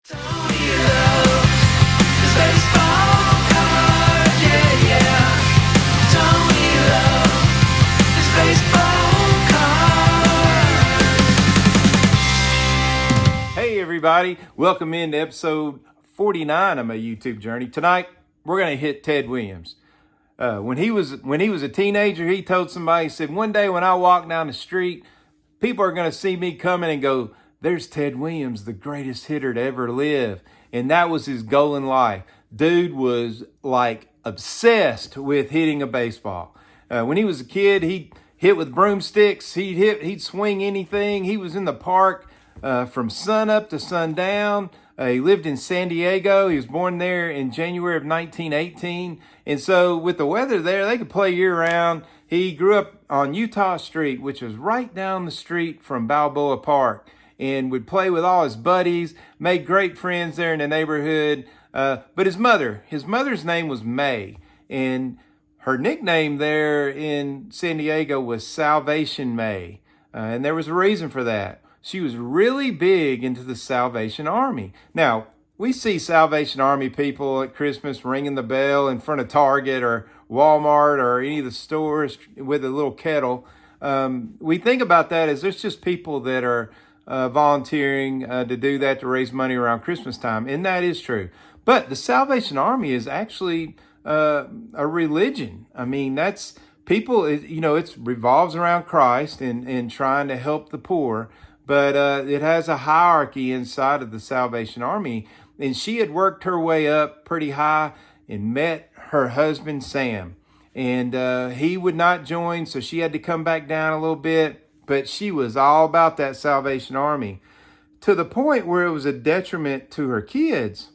Tony loves his baseball cards, yeah, yeah. Tony loves his baseball cards. Hey everybody, welcome into episode 49 of my YouTube journey. Tonight, we're going to hit Ted Williams. When he was a teenager, he told somebody, he said, one day when I walk down the street, people are going to see me coming and go, there's Ted Williams, the greatest hitter to ever live. And that was his goal in life. Dude was like obsessed with hitting a baseball. When he was a kid, he hit with broomsticks. He'd swing anything. He was in the park from sun up to sundown. He lived in San Diego. He was born there in January of 1918. And so with the weather there, they could play year round. He grew up on Utah Street, which was right down the street from Balboa Park, and would play with all his buddies, made great friends there in the neighborhood. But his mother's name was May, and her nickname there in San Diego was Salvation May. And there was a reason for that. She was really big into the Salvation Army. Now, we see Salvation Army people at Christmas ringing the bell in front of Target or Walmart or any of the stores with a little kettle. We think about that as there's just people that are volunteering to do that to raise money around Christmas time, and that is true. But the Salvation Army is actually a religion. I mean, that's people, it revolves around Christ and trying to help the poor, but it has a hierarchy inside of the Salvation Army. And she had worked her way up pretty high and met her husband, Sam. And he would not join, so she had to come back down a little bit. But she was all about that Salvation Army to the point where it was a detriment to her kids.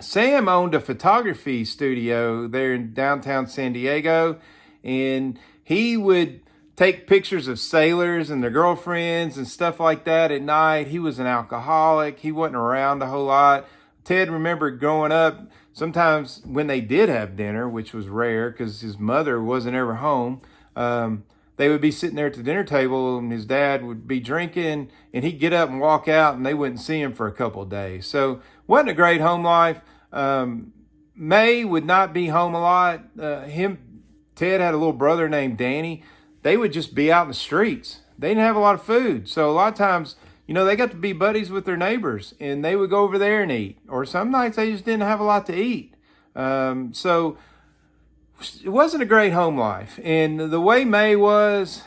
Sam owned a photography studio there in downtown San Diego, and he would take pictures of sailors and their girlfriends and stuff like that at night. He was an alcoholic. He wasn't around a whole lot. Ted remembered growing up, sometimes when they did have dinner, which was rare because his mother wasn't ever home, they would be sitting there at the dinner table and his dad would be drinking and he'd get up and walk out and they wouldn't see him for a couple of days. So wasn't a great home life. May would not be home a lot. Ted had a little brother named Danny. They would just be out in the streets. They didn't have a lot of food. So a lot of times, they got to be buddies with their neighbors and they would go over there and eat. Or some nights they just didn't have a lot to eat. So it wasn't a great home life. And the way May was,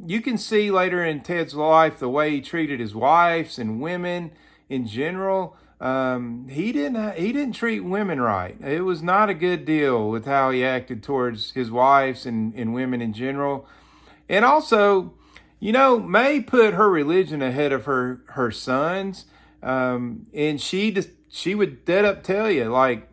you can see later in Ted's life the way he treated his wives and women in general. He didn't treat women right. It was not a good deal with how he acted towards his wives and women in general. And also, May put her religion ahead of her sons. And she would dead up tell you, like,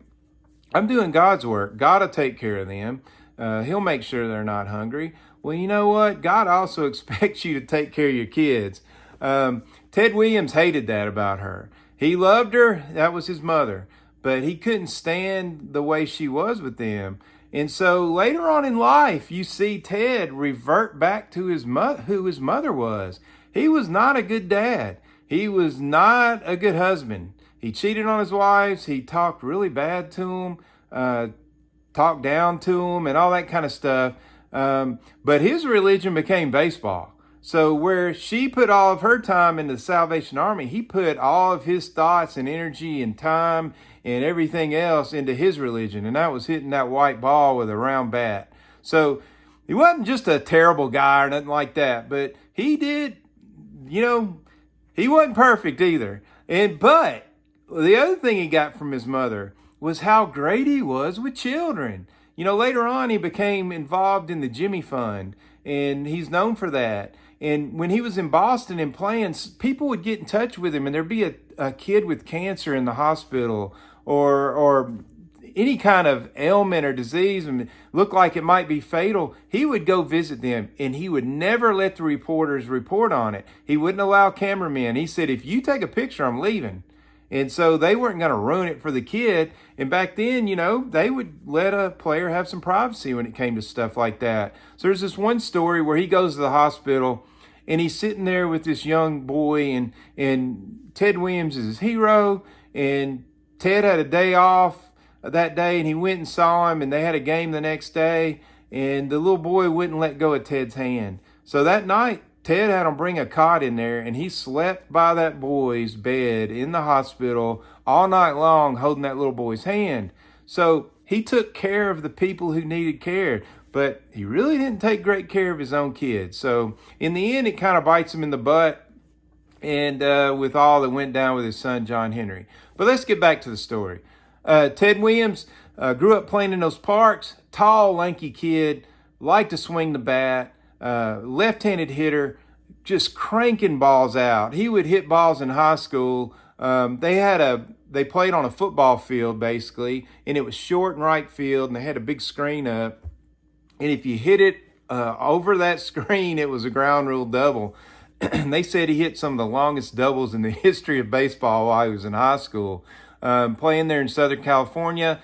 I'm doing God's work. God will take care of them. He'll make sure they're not hungry. Well, you know what? God also expects you to take care of your kids. Ted Williams hated that about her. He loved her. That was his mother. But he couldn't stand the way she was with them. And so later on in life, you see Ted revert back to who his mother was. He was not a good dad. He was not a good husband. He cheated on his wives. He talked really bad to them, talked down to them, and all that kind of stuff. But his religion became baseball. So where she put all of her time into the Salvation Army, he put all of his thoughts and energy and time and everything else into his religion. And that was hitting that white ball with a round bat. So he wasn't just a terrible guy or nothing like that. But he did, he wasn't perfect either. But the other thing he got from his mother was how great he was with children. Later on, he became involved in the Jimmy Fund, and he's known for that. And when he was in Boston and playing, people would get in touch with him, and there'd be a kid with cancer in the hospital or any kind of ailment or disease and looked like it might be fatal. He would go visit them, and he would never let the reporters report on it. He wouldn't allow cameramen. He said, if you take a picture, I'm leaving. And so they weren't going to ruin it for the kid. And back then, they would let a player have some privacy when it came to stuff like that. So there's this one story where he goes to the hospital and he's sitting there with this young boy, and Ted Williams is his hero, and Ted had a day off that day, and he went and saw him, and they had a game the next day, and the little boy wouldn't let go of Ted's hand. So that night, Ted had him bring a cot in there, and he slept by that boy's bed in the hospital all night long, holding that little boy's hand. So he took care of the people who needed care, but he really didn't take great care of his own kids. So in the end, it kind of bites him in the butt, and with all that went down with his son, John Henry. But let's get back to the story. Ted Williams grew up playing in those parks, tall, lanky kid, liked to swing the bat, left-handed hitter, just cranking balls out. He would hit balls in high school. They played on a football field basically, and it was short and right field, and they had a big screen up. And if you hit it over that screen, it was a ground rule double. They said he hit some of the longest doubles in the history of baseball while he was in high school. Playing there in Southern California,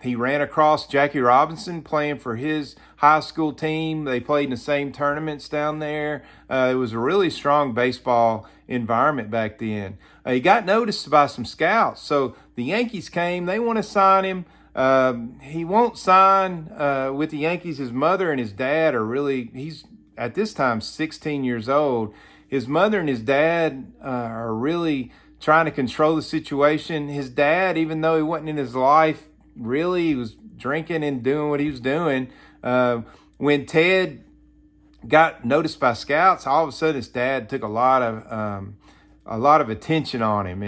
he ran across Jackie Robinson playing for his high school team. They played in the same tournaments down there. It was a really strong baseball environment back then. He got noticed by some scouts. So the Yankees came. They want to sign him. He won't sign with the Yankees. His mother and his dad he's at this time 16 years old. His mother and his dad are really trying to control the situation. His dad, even though he wasn't in his life, really, he was drinking and doing what he was doing. When Ted got noticed by scouts, all of a sudden his dad took a lot of attention on him,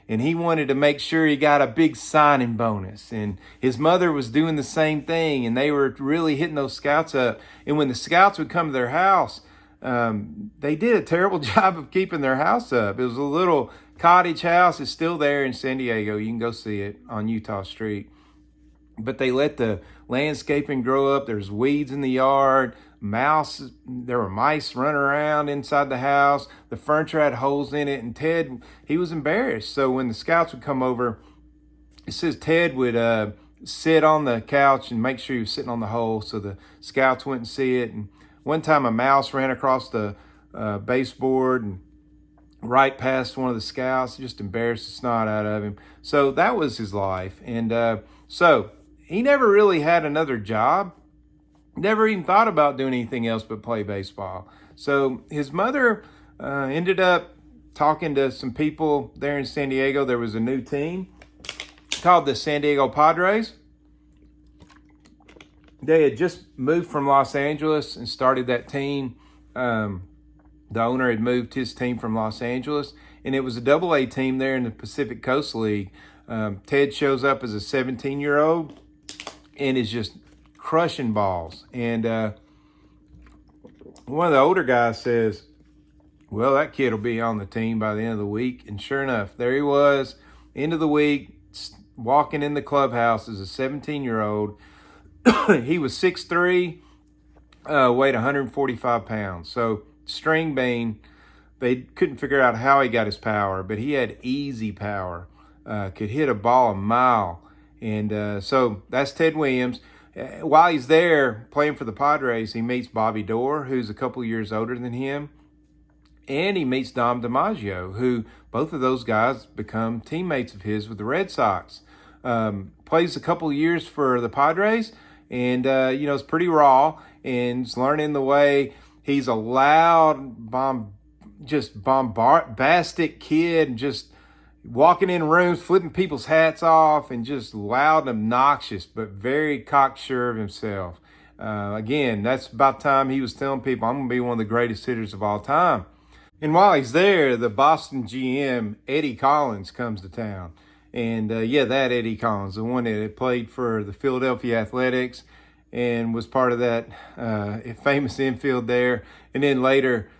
and he wanted to make sure he got a big signing bonus. And his mother was doing the same thing, and they were really hitting those scouts up. And when the scouts would come to their house, they did a terrible job of keeping their house up. It was a little cottage house. It's still there in San Diego. You can go see it on Utah Street. But they let the landscaping grow up. There's weeds in the yard. There were mice running around inside the house. The furniture had holes in it. And Ted, he was embarrassed. So when the scouts would come over, it says Ted would sit on the couch and make sure he was sitting on the hole so the scouts wouldn't see it. And one time a mouse ran across the baseboard and right past one of the scouts, just embarrassed the snot out of him. So that was his life. And so he never really had another job, never even thought about doing anything else but play baseball. So his mother ended up talking to some people there in San Diego. There was a new team called the San Diego Padres. They had just moved from Los Angeles and started that team. The owner had moved his team from Los Angeles, and it was a AA team there in the Pacific Coast League. Ted shows up as a 17-year-old and is just crushing balls. And one of the older guys says, well, that kid will be on the team by the end of the week. And sure enough, there he was, end of the week, walking in the clubhouse as a 17-year-old. He was 6'3", weighed 145 pounds. So string bean, they couldn't figure out how he got his power, but he had easy power, could hit a ball a mile. And so that's Ted Williams. While he's there playing for the Padres, he meets Bobby Doerr, who's a couple years older than him. And he meets Dom DiMaggio, who both of those guys become teammates of his with the Red Sox. Plays a couple years for the Padres, and it's pretty raw, and is learning the way. He's a loud, bombastic kid, just walking in rooms, flipping people's hats off, and just loud and obnoxious, but very cocksure of himself. Again, that's about time he was telling people, I'm going to be one of the greatest hitters of all time. And while he's there, the Boston GM, Eddie Collins, comes to town. And that Eddie Collins, the one that had played for the Philadelphia Athletics and was part of that famous infield there. And then later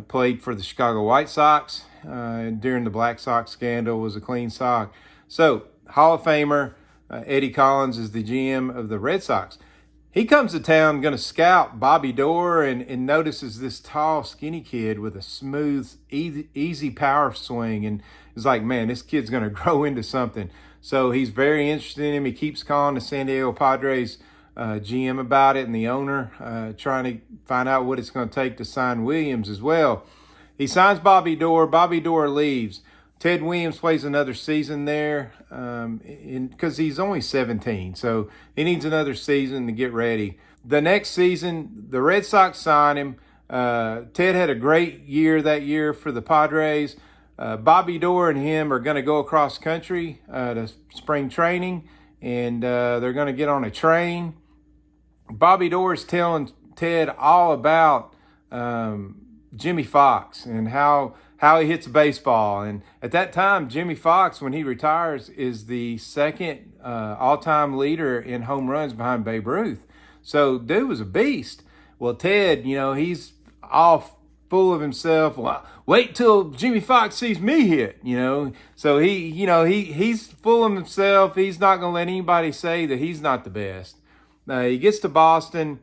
played for the Chicago White Sox. During the Black Sox scandal, was a clean sock. So, Hall of Famer Eddie Collins is the GM of the Red Sox. He comes to town going to scout Bobby Doerr and notices this tall, skinny kid with a smooth, easy power swing. And is like, man, this kid's going to grow into something. So he's very interested in him. He keeps calling the San Diego Padres GM about it and the owner trying to find out what it's going to take to sign Williams as well. He signs Bobby Doerr. Bobby Doerr leaves. Ted Williams plays another season there because he's only 17, so he needs another season to get ready. The next season, the Red Sox sign him. Ted had a great year that year for the Padres. Bobby Doerr and him are going to go across country to spring training, and they're going to get on a train. Bobby Doerr is telling Ted all about Jimmy Foxx and how he hits baseball. And at that time, Jimmy Foxx, when he retires, is the second all-time leader in home runs behind Babe Ruth. So dude was a beast. Well, Ted, he's all full of himself. Well, wait till Jimmy Foxx sees me hit, So he's full of himself. He's not going to let anybody say that he's not the best. He gets to Boston,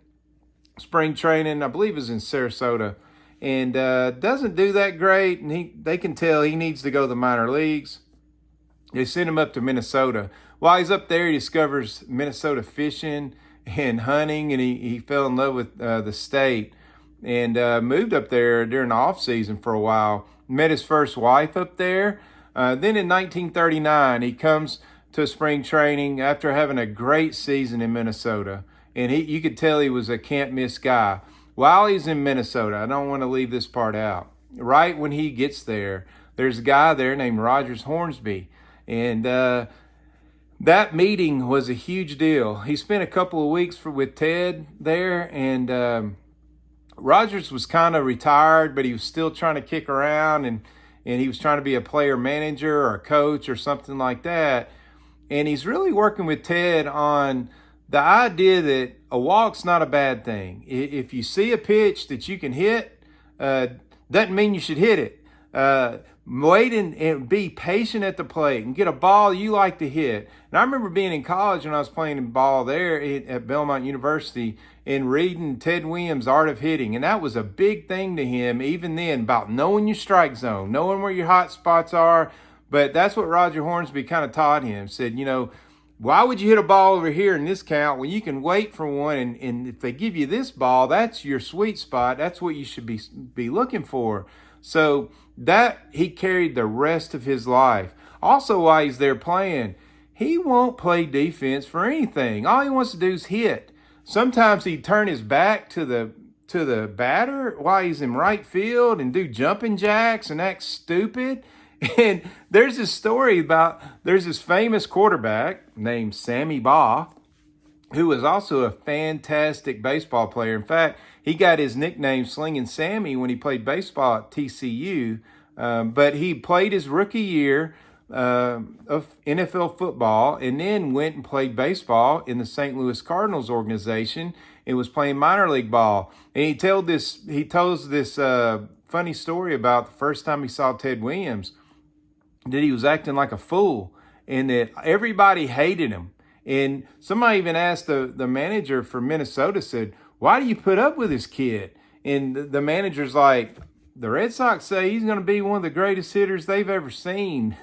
spring training, I believe is in Sarasota, and doesn't do that great. And they can tell he needs to go to the minor leagues. They send him up to Minnesota. While he's up there, he discovers Minnesota fishing and hunting, and he fell in love with the state and moved up there during the off season for a while. Met his first wife up there. Then in 1939, he comes to spring training after having a great season in Minnesota. And you could tell he was a can't-miss guy. While he's in Minnesota, I don't want to leave this part out. Right when he gets there, there's a guy there named Rogers Hornsby. And that meeting was a huge deal. He spent a couple of weeks with Ted there, and Rogers was kind of retired, but he was still trying to kick around, and he was trying to be a player manager or a coach or something like that. And he's really working with Ted on the idea that a walk's not a bad thing. If you see a pitch that you can hit, doesn't mean you should hit it. Wait and be patient at the plate and get a ball you like to hit. And I remember being in college when I was playing ball there at Belmont University and reading Ted Williams' Art of Hitting. And that was a big thing to him even then, about knowing your strike zone, knowing where your hot spots are. But that's what Roger Hornsby kind of taught him. Said, why would you hit a ball over here in this count when you can wait for one? And if they give you this ball, that's your sweet spot. That's what you should be looking for. So that he carried the rest of his life. Also, while he's there playing, he won't play defense for anything. All he wants to do is hit. Sometimes he'd turn his back to the batter while he's in right field and do jumping jacks and act stupid. And there's this story there's this famous quarterback named Sammy Baugh, who was also a fantastic baseball player. In fact, he got his nickname Slinging Sammy when he played baseball at TCU. But he played his rookie year of NFL football and then went and played baseball in the St. Louis Cardinals organization and was playing minor league ball. And he tells this funny story about the first time he saw Ted Williams, that he was acting like a fool and that everybody hated him. And somebody even asked the manager for Minnesota, said, why do you put up with this kid? And the manager's like, the Red Sox say he's going to be one of the greatest hitters they've ever seen.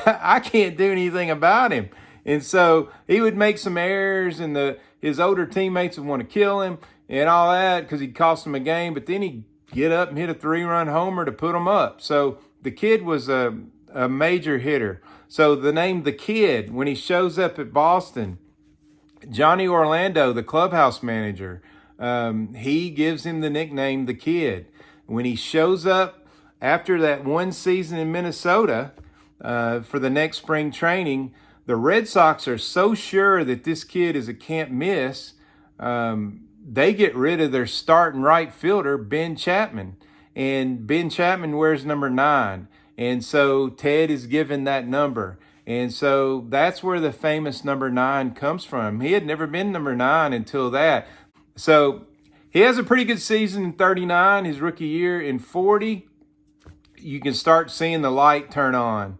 I can't do anything about him. And so he would make some errors, and his older teammates would want to kill him and all that because he'd cost them a game. But then he'd get up and hit a 3-run homer to put them up. So the kid was a major hitter. So the name The Kid, when he shows up at Boston, Johnny Orlando, the clubhouse manager, he gives him the nickname The Kid. When he shows up after that one season in Minnesota for the next spring training, the Red Sox are so sure that this kid is a can't miss, they get rid of their starting right fielder, Ben Chapman. And Ben Chapman wears number 9. And so Ted is given that number. And so that's where the famous number 9 comes from. He had never been number 9 until that. So he has a pretty good season in 39, his rookie year. In 40, you can start seeing the light turn on.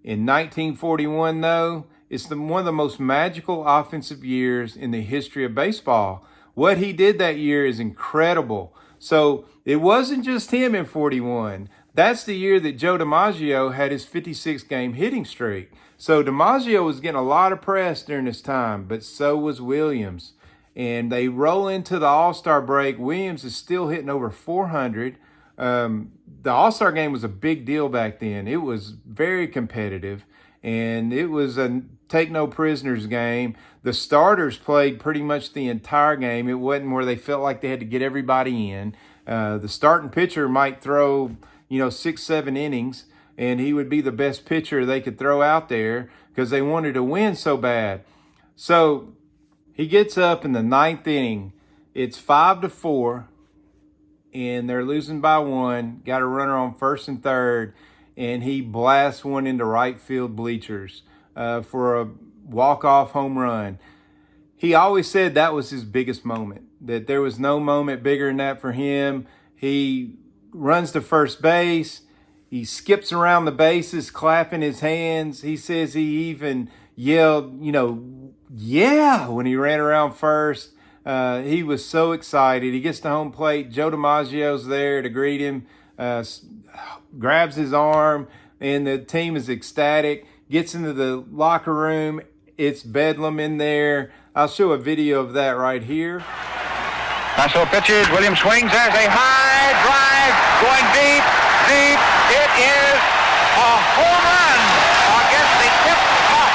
In 1941, though, it's one of the most magical offensive years in the history of baseball. What he did that year is incredible. So it wasn't just him in 41. That's the year that Joe DiMaggio had his 56-game hitting streak. So DiMaggio was getting a lot of press during this time, but so was Williams. And they roll into the All-Star break. Williams is still hitting over 400. The All-Star game was a big deal back then. It was very competitive, and it was a take-no-prisoners game. The starters played pretty much the entire game. It wasn't where they felt like they had to get everybody in. The starting pitcher might throw, 6, 7 innings, and he would be the best pitcher they could throw out there because they wanted to win so bad. So he gets up in the 9th inning. It's 5-4, and they're losing by 1. Got a runner on first and third, and he blasts one into right field bleachers for a walk-off home run. He always said that was his biggest moment, that there was no moment bigger than that for him. He runs to first base. He skips around the bases, clapping his hands. He says he even yelled, yeah, when he ran around first. He was so excited. He gets to home plate. Joe DiMaggio's there to greet him, grabs his arm, and the team is ecstatic. Gets into the locker room. It's bedlam in there. I'll show a video of that right here. Paso pitches. Williams swings. There's a high drive going deep. It is a home run against the tip top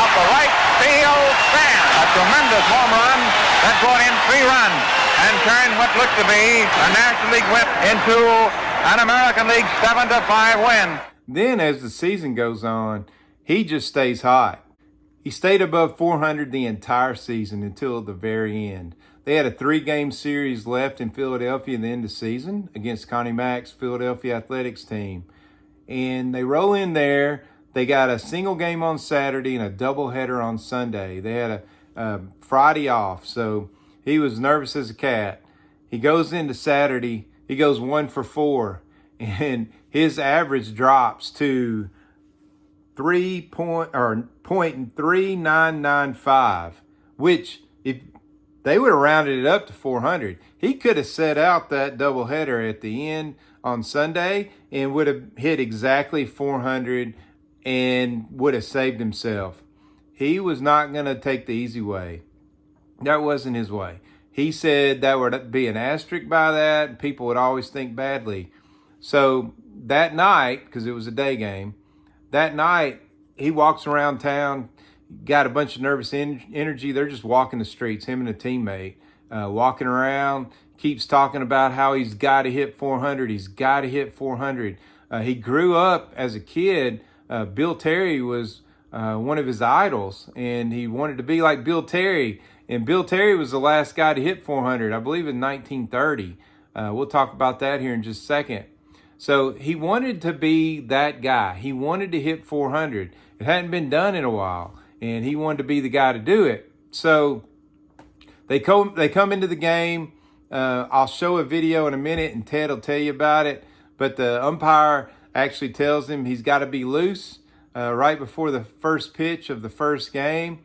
of the right field stand. A tremendous home run that brought in 3 runs and turned what looked to be a National League whip into an American League 7-5 win. Then as the season goes on, he just stays hot. He stayed above 400 the entire season until the very end. They had a 3-game series left in Philadelphia at the end of the season against Connie Mack's Philadelphia Athletics team. And they roll in there. They got a single game on Saturday and a doubleheader on Sunday. They had a Friday off, so he was nervous as a cat. He goes into Saturday. He goes 1 for 4, and his average drops to 0.3995, which if they would have rounded it up to 400. He could have set out that doubleheader at the end on Sunday and would have hit exactly 400 and would have saved himself. He was not going to take the easy way. That wasn't his way. He said that would be an asterisk by that, and people would always think badly. So that night, because it was a day game, that night he walks around town, got a bunch of nervous energy. They're just walking the streets, him and a teammate, walking around, keeps talking about how he's got to hit 400. He's got to hit 400. He grew up as a kid. Bill Terry was one of his idols, and he wanted to be like Bill Terry. And Bill Terry was the last guy to hit 400, I believe in 1930. We'll talk about that here in just a second. So he wanted to be that guy. He wanted to hit 400. It hadn't been done in a while, and he wanted to be the guy to do it. So they come into the game. I'll show a video in a minute, and Ted will tell you about it. But the umpire actually tells him he's got to be loose right before the first pitch of the first game,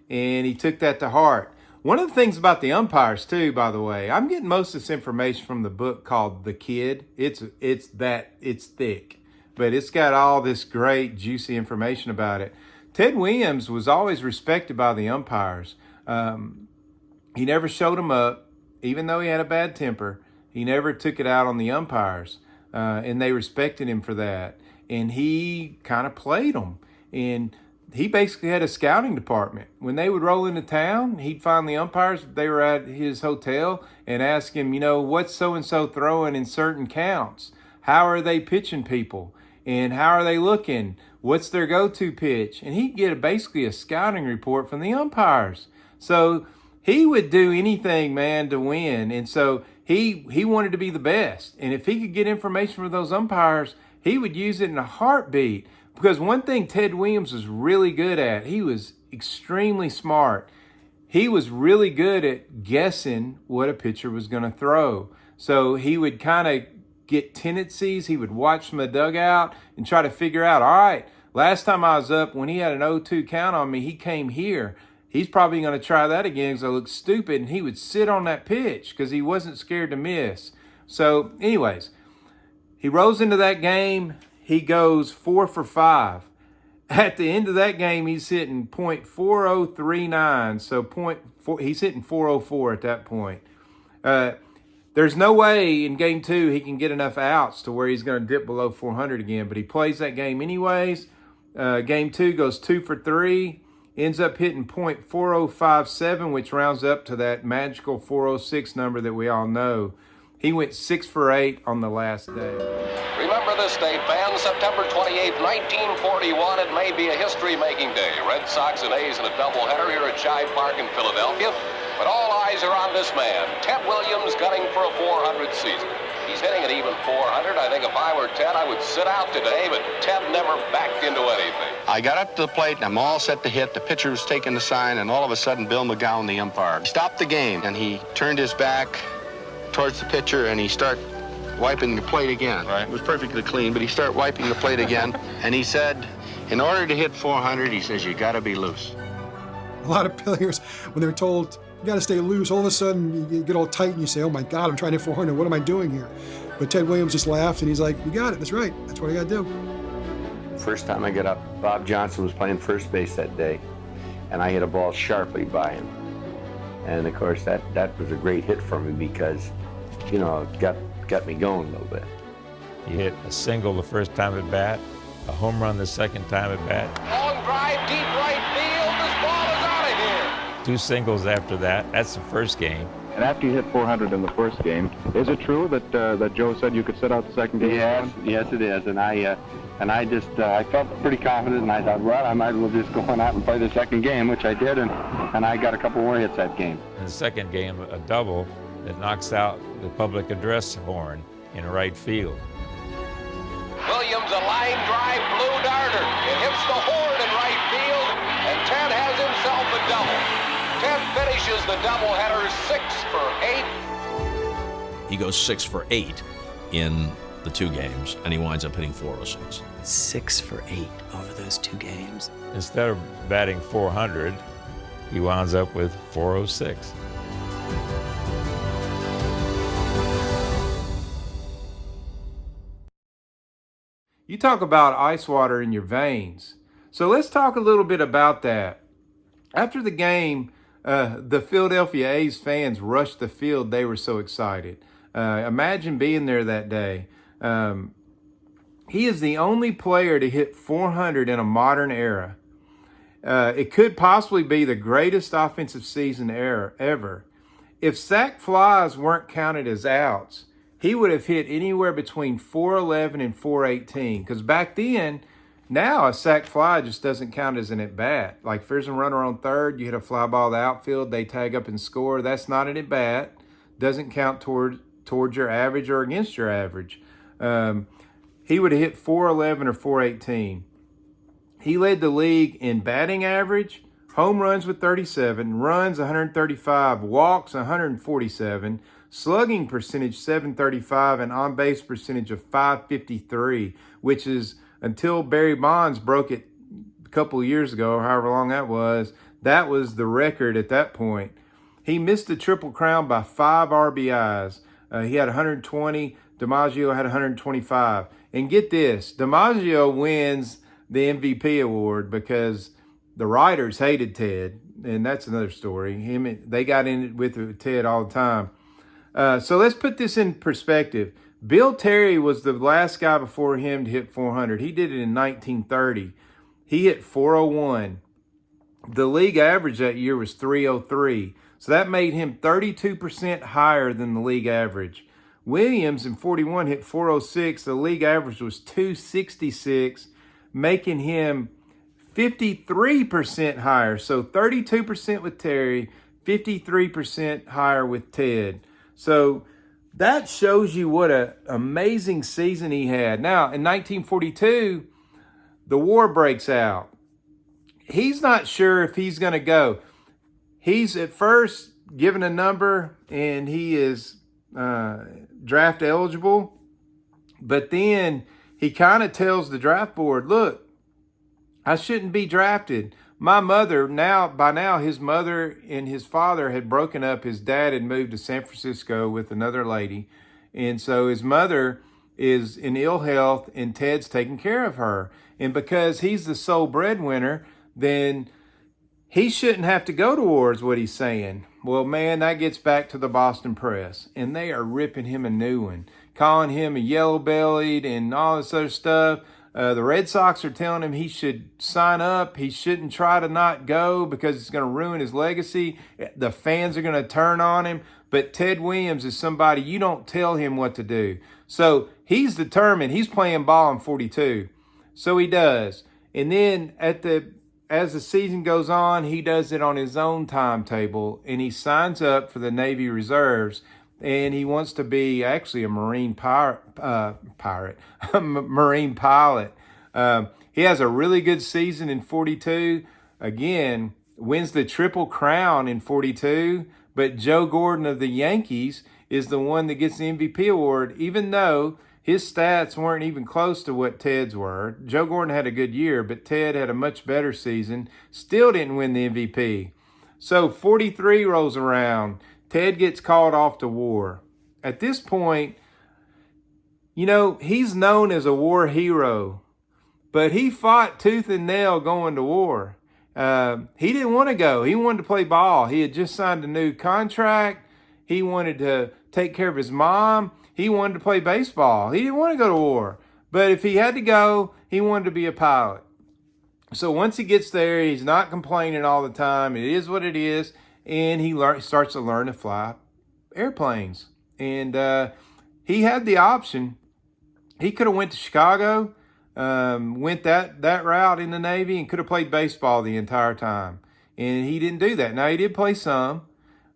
and he took that to heart. One of the things about the umpires, too, by the way, I'm getting most of this information from the book called The Kid. It's thick, but it's got all this great, juicy information about it. Ted Williams was always respected by the umpires. He never showed them up, even though he had a bad temper. He never took it out on the umpires, and they respected him for that. And he kind of played them, and he basically had a scouting department. When they would roll into town, he'd find the umpires. They were at his hotel and ask him, what's so-and-so throwing in certain counts? How are they pitching people? And how are they looking? What's their go-to pitch? And he'd get basically a scouting report from the umpires. So he would do anything, man, to win. And so he wanted to be the best. And if he could get information from those umpires, he would use it in a heartbeat. Because one thing Ted Williams was really good at, he was extremely smart. He was really good at guessing what a pitcher was going to throw. So he would kind of get tendencies. He would watch from the dugout and try to figure out, all right, last time I was up, when he had an 0-2 count on me, he came here. He's probably going to try that again because I look stupid. And he would sit on that pitch because he wasn't scared to miss. So anyways, he rolls into that game. He goes 4 for 5. At the end of that game, he's hitting .4039, so he's hitting 404 at that point. There's no way in game 2 he can get enough outs to where he's going to dip below 400 again, but he plays that game anyways. Game 2 goes 2 for 3, ends up hitting .4057, which rounds up to that magical 406 number that we all know. He went 6 for 8 on the last day. Remember this day, fans, September 28, 1941. It may be a history-making day. Red Sox and A's in a doubleheader here at Shibe Park in Philadelphia. But all eyes are on this man, Ted Williams, gunning for a 400 season. He's hitting an even 400. I think if I were Ted, I would sit out today, but Ted never backed into anything. I got up to the plate, and I'm all set to hit. The pitcher was taking the sign, and all of a sudden, Bill McGowan, the umpire, stopped the game, and he turned his back towards the pitcher, and he started wiping the plate again. Right. It was perfectly clean, but he started wiping the plate again, and he said, in order to hit 400, he says, you got to be loose. A lot of players, when they're told, you got to stay loose, all of a sudden you get all tight and you say, oh my God, I'm trying to hit 400. What am I doing here? But Ted Williams just laughed and he's like, you got it. That's right. That's what I got to do. First time I got up, Bob Johnson was playing first base that day, and I hit a ball sharply by him. And of course, that was a great hit for me because, you know, it got me going a little bit. You hit a single the first time at bat, a home run the second time at bat. Long drive, deep right field. This ball is out of here. 2 singles after that. That's the first game. And after you hit 400 in the first game, is it true that Joe said you could sit out the second game? Yes, it is. And I felt pretty confident, and I thought, well, I might as well just go on out and play the second game, which I did, and I got a couple more hits that game. In the second game, a double that knocks out the public address horn in right field. Williams, a line drive, blue darter. It hits the horn in right field, and Ted has himself a double. Ted finishes the doubleheader 6 for 8. He goes 6 for 8 in the 2 games, and he winds up hitting 406. 6 for 8 over those 2 games. Instead of batting 400, he winds up with 406. You talk about ice water in your veins. So let's talk a little bit about that. After the game, the Philadelphia A's fans rushed the field. They were so excited. Imagine being there that day. He is the only player to hit 400 in a modern era. It could possibly be the greatest offensive season ever. If sac flies weren't counted as outs, he would have hit anywhere between 411 and 418. Because back then, now a sac fly just doesn't count as an at-bat. Like if there's a runner on third, you hit a fly ball to the outfield, they tag up and score. That's not an at-bat. Doesn't count towards your average or against your average. He would have hit 411 or 418. He led the league in batting average, home runs with 37, runs 135, walks 147, slugging percentage 735, and on-base percentage of 553, which is, until Barry Bonds broke it a couple of years ago, or however long that was the record at that point. He missed the Triple Crown by 5 RBIs. He had 120. DiMaggio had 125. And get this, DiMaggio wins the MVP award because the writers hated Ted, and that's another story. They got in it with Ted all the time. So let's put this in perspective. Bill Terry was the last guy before him to hit 400. He did it in 1930. He hit 401. The league average that year was 303. So that made him 32% higher than the league average. Williams in 41 hit 406. The league average was 266, making him 53% higher. So 32% with Terry, 53% higher with Ted. So that shows you what an amazing season he had. Now, in 1942, the war breaks out. He's not sure if he's going to go. He's at first given a number, and he is draft eligible. But then he kind of tells the draft board, look, I shouldn't be drafted. My mother, by now his mother and his father had broken up. His dad had moved to San Francisco with another lady. And so his mother is in ill health, and Ted's taking care of her. And because he's the sole breadwinner, then he shouldn't have to go to war, is what he's saying. Well, man, that gets back to the Boston press, and they are ripping him a new one, calling him a yellow-bellied and all this other stuff. The Red Sox are telling him he should sign up. He shouldn't try to not go because it's going to ruin his legacy. The fans are going to turn on him. But Ted Williams is somebody, you don't tell him what to do. So he's determined. He's playing ball in 42. So he does. And then as the season goes on, he does it on his own timetable, and he signs up for the Navy Reserves, and he wants to be actually a Marine Marine pilot. He has a really good season in 42. Again, wins the Triple Crown in 42, but Joe Gordon of the Yankees is the one that gets the MVP award, even though his stats weren't even close to what Ted's were. Joe Gordon had a good year, but Ted had a much better season. Still didn't win the MVP. So 43 rolls around. Ted gets called off to war. At this point, he's known as a war hero, but he fought tooth and nail going to war. He didn't want to go. He wanted to play ball. He had just signed a new contract. He wanted to take care of his mom. He wanted to play baseball. He didn't want to go to war. But if he had to go, he wanted to be a pilot. So once he gets there, he's not complaining all the time. It is what it is. And he starts to learn to fly airplanes. And he had the option. He could have went to Chicago, went that route in the Navy, and could have played baseball the entire time. And he didn't do that. Now, he did play some,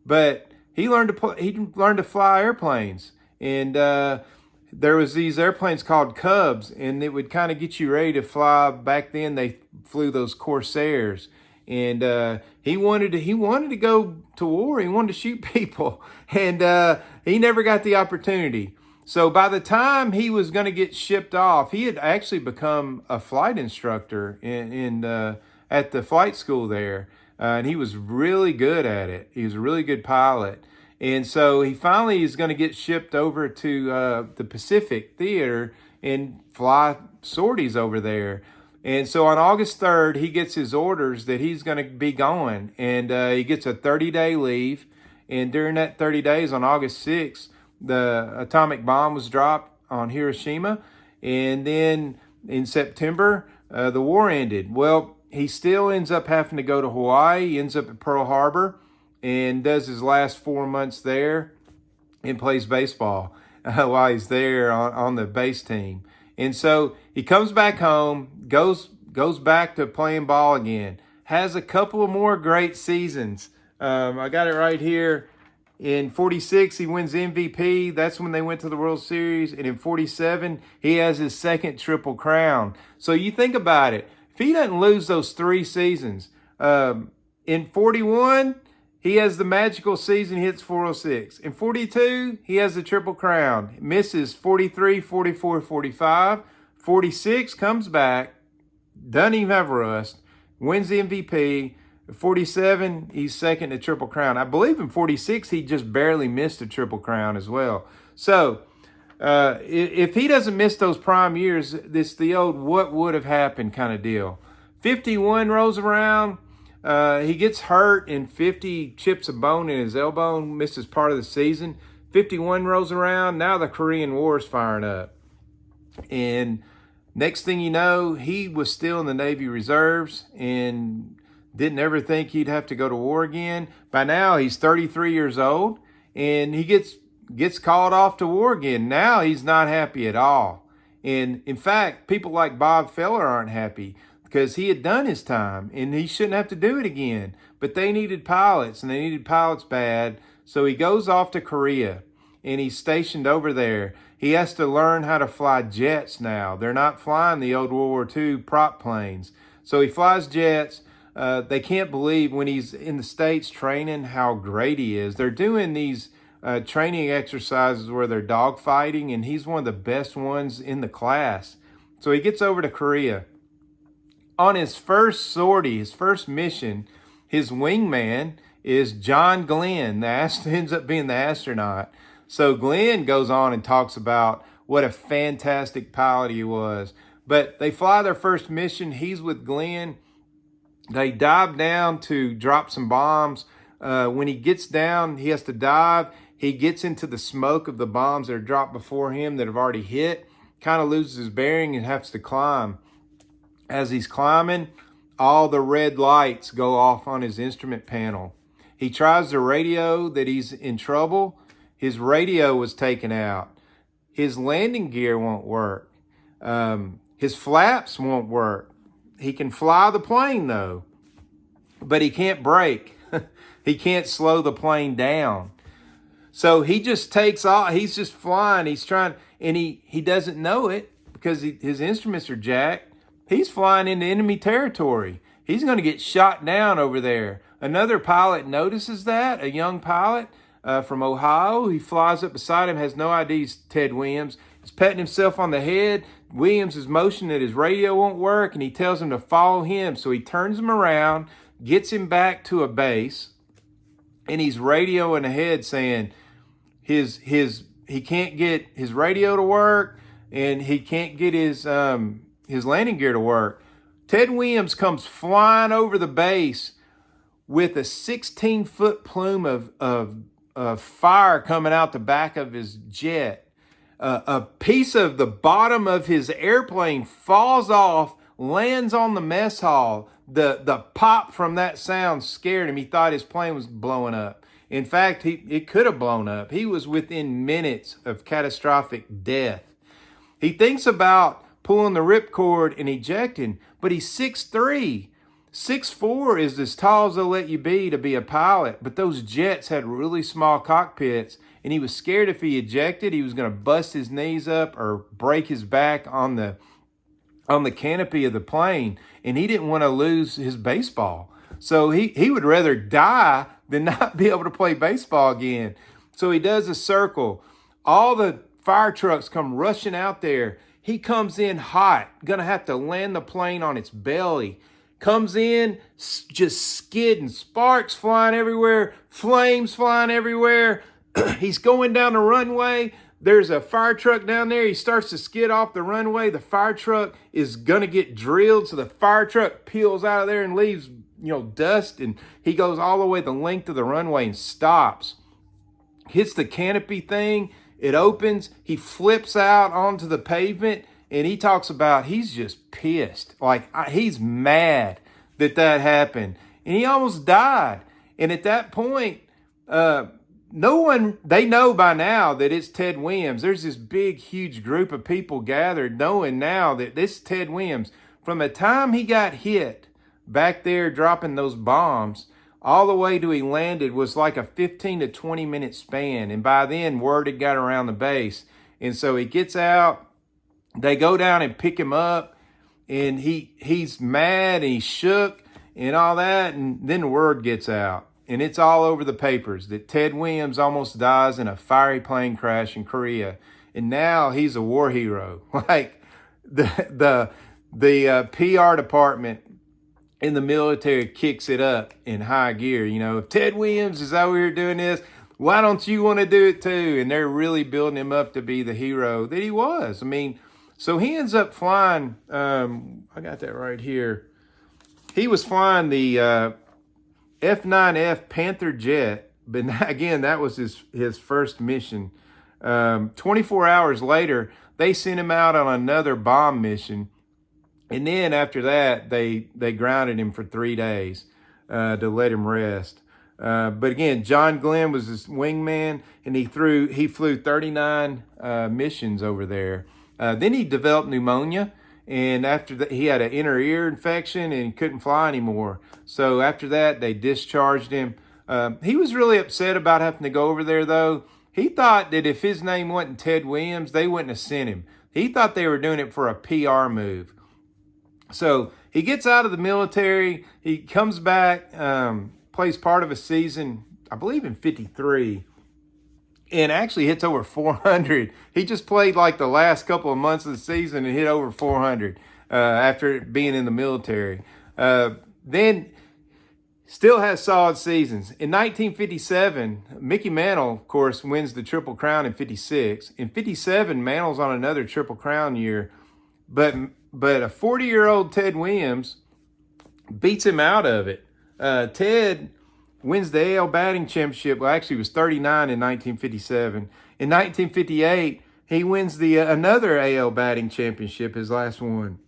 but he learned to fly airplanes. And there was these airplanes called Cubs, and it would kind of get you ready to fly. Back then, they flew those Corsairs. And he wanted to go to war. He wanted to shoot people, and he never got the opportunity. So by the time he was going to get shipped off, he had actually become a flight instructor at the flight school there, and he was really good at it. He was a really good pilot, and so he finally is going to get shipped over to the Pacific Theater and fly sorties over there. And so on August 3rd, he gets his orders that he's going to be going, and he gets a 30-day leave. And during that 30 days, on August 6th, the atomic bomb was dropped on Hiroshima. And then in September, the war ended. Well, he still ends up having to go to Hawaii. He ends up at Pearl Harbor and does his last 4 months there and plays baseball while he's there on the base team. And so he comes back home, goes back to playing ball again, has a couple of more great seasons. I got it right here. In 46, he wins MVP. That's when they went to the World Series. And in 47, he has his second Triple Crown. So you think about it. If he doesn't lose those 3 seasons, in 41, he has the magical season, hits 406. In 42, he has the Triple Crown. Misses 43, 44, 45. 46, comes back, doesn't even have rust, wins the MVP. 47, he's second to Triple Crown. I believe in 46, he just barely missed a Triple Crown as well. So if he doesn't miss those prime years, it's the old what would have happened kind of deal. 51 rolls around. He gets hurt, and 50 chips a bone in his elbow, misses part of the season. 51 rolls around. Now the Korean War is firing up. And next thing you know, he was still in the Navy Reserves and didn't ever think he'd have to go to war again. By now, he's 33 years old, and he gets called off to war again. Now he's not happy at all. And in fact, people like Bob Feller aren't happy, because he had done his time and he shouldn't have to do it again. But they needed pilots, and they needed pilots bad. So he goes off to Korea, and he's stationed over there. He has to learn how to fly jets now. They're not flying the old World War II prop planes. So he flies jets. They can't believe when he's in the States training how great he is. They're doing these training exercises where they're dogfighting, and he's one of the best ones in the class. So he gets over to Korea. On his first sortie, his first mission, his wingman is John Glenn. Ends up being the astronaut. So Glenn goes on and talks about what a fantastic pilot he was. But they fly their first mission. He's with Glenn. They dive down to drop some bombs. When he gets down, he has to dive. He gets into the smoke of the bombs that are dropped before him that have already hit, kind of loses his bearing and has to climb. As he's climbing, all the red lights go off on his instrument panel. He tries the radio that he's in trouble. His radio was taken out. His landing gear won't work. His flaps won't work. He can fly the plane though, but he can't brake. He can't slow the plane down. So he just takes off. He's just flying. He's trying, and he doesn't know it because his instruments are jacked. He's flying into enemy territory. He's going to get shot down over there. Another pilot notices that, a young pilot from Ohio. He flies up beside him, has no idea he's Ted Williams. He's patting himself on the head. Williams is motioning that his radio won't work, and he tells him to follow him. So he turns him around, gets him back to a base, and he's radioing ahead saying he can't get his radio to work, and he can't get his landing gear to work. Ted Williams comes flying over the base with a 16-foot plume of fire coming out the back of his jet. A piece of the bottom of his airplane falls off, lands on the mess hall. The pop from that sound scared him. He thought his plane was blowing up. In fact, it could have blown up. He was within minutes of catastrophic death. He thinks about pulling the ripcord and ejecting, but he's 6'3". 6'4" is as tall as they'll let you be to be a pilot, but those jets had really small cockpits, and he was scared if he ejected, he was going to bust his knees up or break his back on the canopy of the plane, and he didn't want to lose his baseball. So he would rather die than not be able to play baseball again. So he does a circle. All the fire trucks come rushing out there. He comes in hot, going to have to land the plane on its belly. Comes in, just skidding, sparks flying everywhere, flames flying everywhere. He's going down the runway. There's a fire truck down there. He starts to skid off the runway. The fire truck is going to get drilled. So the fire truck peels out of there and leaves, dust. And he goes all the way the length of the runway and stops. Hits the canopy thing. It opens. He flips out onto the pavement. And he talks about he's just pissed. He's mad that happened. And he almost died. And at that point, they know by now that it's Ted Williams. There's this big, huge group of people gathered knowing now that this is Ted Williams. From the time he got hit back there dropping those bombs, all the way to he landed was like a 15 to 20 minute span. And by then, word had got around the base. And so he gets out. They go down and pick him up, and he's mad and he's shook and all that. And then the word gets out, and it's all over the papers that Ted Williams almost dies in a fiery plane crash in Korea. And now he's a war hero. Like the PR department in the military kicks it up in high gear. If Ted Williams is over here doing this, why don't you want to do it too? And they're really building him up to be the hero that he was. So he ends up flying, I got that right here. He was flying the F-9F Panther jet, but again, that was his first mission. 24 hours later, they sent him out on another bomb mission. And then after that, they grounded him for 3 days to let him rest. But again, John Glenn was his wingman, and he flew 39 missions over there. Then he developed pneumonia, and after that, he had an inner ear infection and he couldn't fly anymore. So after that, they discharged him. He was really upset about having to go over there, though. He thought that if his name wasn't Ted Williams, they wouldn't have sent him. He thought they were doing it for a PR move. So he gets out of the military. He comes back, plays part of a season, I believe in 53. And actually hits over 400. He just played like the last couple of months of the season and hit over 400 after being in the military. Then still has solid seasons. In 1957, Mickey Mantle, of course, wins the Triple Crown in 56. In 57, Mantle's on another Triple Crown year. But But a 40-year-old Ted Williams beats him out of it. Ted wins the AL batting championship. Well, actually, he was 39 in 1957. In 1958, he wins the another AL batting championship, his last one.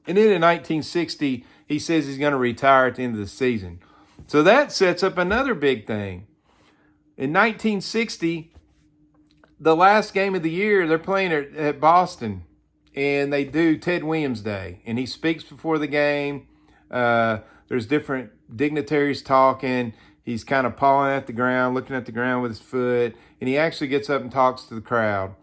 And then in 1960, he says he's going to retire at the end of the season. So that sets up another big thing. In 1960, the last game of the year, they're playing at Boston, and they do Ted Williams Day. And he speaks before the game. There's different dignitaries talking. He's kind of pawing at the ground, looking at the ground with his foot, and he actually gets up and talks to the crowd.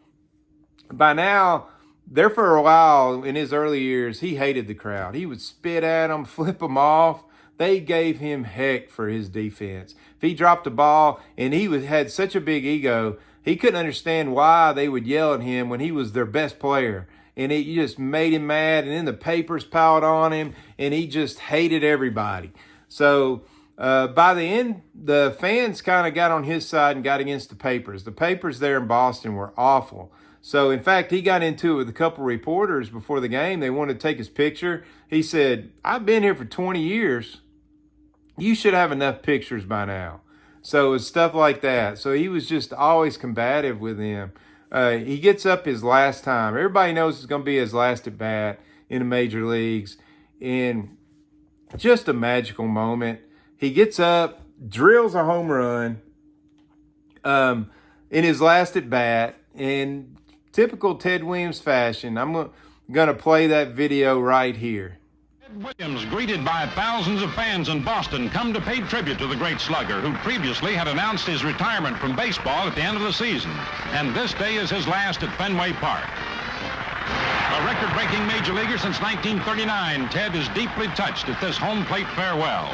By now, there for a while in his early years, he hated the crowd. He would spit at them, flip them off. They gave him heck for his defense. If he dropped a ball, and had such a big ego, he couldn't understand why they would yell at him when he was their best player. And it just made him mad, and then the papers piled on him, and he just hated everybody. So by the end, the fans kind of got on his side and got against the papers. The papers there in Boston were awful. So, in fact, he got into it with a couple reporters before the game. They wanted to take his picture. He said, "I've been here for 20 years. You should have enough pictures by now." So it was stuff like that. So he was just always combative with him. He gets up his last time. Everybody knows it's going to be his last at bat in the major leagues. And just a magical moment. He gets up, drills a home run in his last at bat. In typical Ted Williams fashion, I'm going to play that video right here. Ted Williams, greeted by thousands of fans in Boston, come to pay tribute to the great slugger who previously had announced his retirement from baseball at the end of the season. And this day is his last at Fenway Park. A record-breaking major leaguer since 1939, Ted is deeply touched at this home plate farewell.